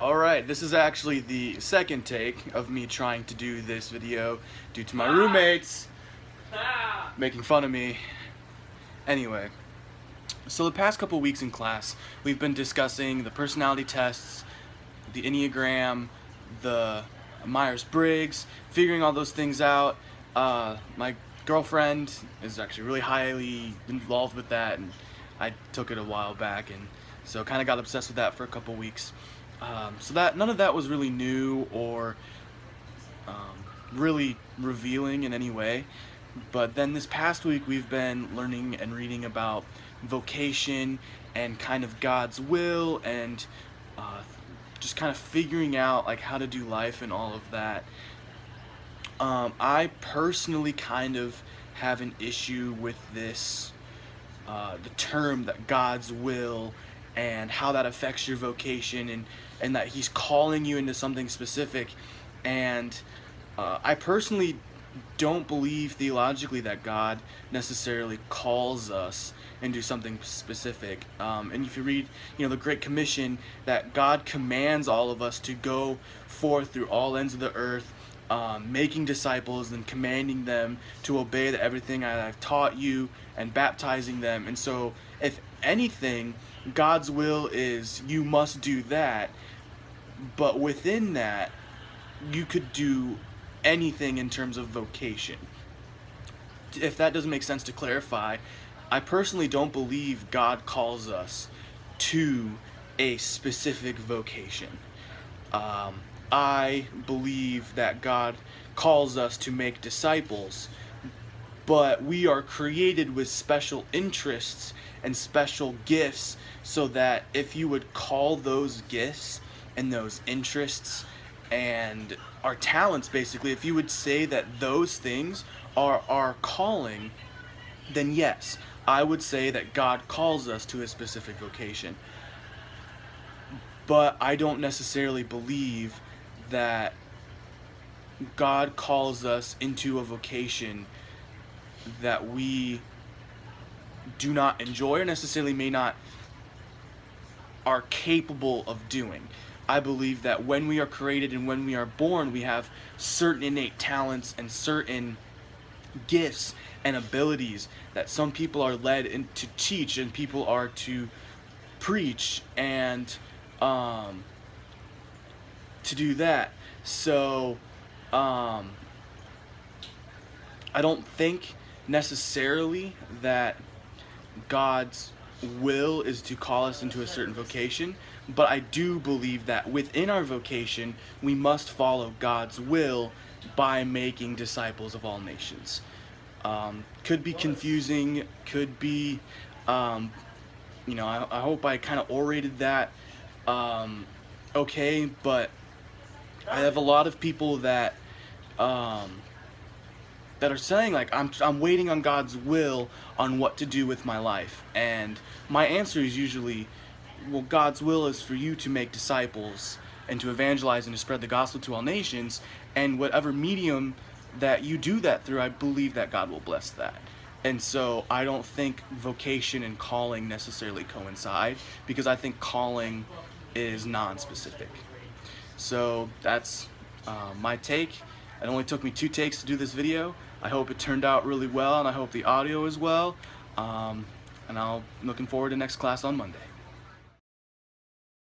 Alright, this is actually the second take of me trying to do this video due to my roommates making fun of me. Anyway, so the past couple weeks in class, we've been discussing the personality tests, the Enneagram, the Myers-Briggs, figuring all those things out. My girlfriend is actually really highly involved with that, and I took it a while back, and so kind of got obsessed with that for a couple weeks. So that none of that was really new or really revealing in any way. But then this past week we've been learning and reading about vocation and kind of God's will and just kind of figuring out like how to do life and all of that. I personally kind of have an issue with this, the term that God's will and how that affects your vocation and that He's calling you into something specific. And I personally don't believe theologically that God necessarily calls us into something specific. And if you read, the Great Commission, that God commands all of us to go forth through all ends of the earth, making disciples and commanding them to obey everything that I've taught you and baptizing them. And so, if anything, God's will is you must do that, but within that, you could do anything in terms of vocation. If that doesn't make sense to clarify, I personally don't believe God calls us to a specific vocation. I believe that God calls us to make disciples, but we are created with special interests and special gifts, so that if you would call those gifts and those interests and our talents, basically, if you would say that those things are our calling, then yes, I would say that God calls us to a specific vocation. But I don't necessarily believe that God calls us into a vocation that we do not enjoy or necessarily may not are capable of doing. I believe that when we are created and when we are born, we have certain innate talents and certain gifts and abilities that some people are led in to teach and people are to preach and to do that. So I don't think necessarily that God's will is to call us into a certain vocation, but I do believe that within our vocation we must follow God's will by making disciples of all nations. Could be confusing, could be I hope I kind of orated that okay, but I have a lot of people that that are saying like I'm waiting on God's will on what to do with my life, and my answer is usually, well, God's will is for you to make disciples and to evangelize and to spread the gospel to all nations, and whatever medium that you do that through, I believe that God will bless that. And so I don't think vocation and calling necessarily coincide, because I think calling is non-specific. So that's my take. It only took me 2 takes to do this video. I hope it turned out really well, and I hope the audio is well. And I'm looking forward to next class on Monday.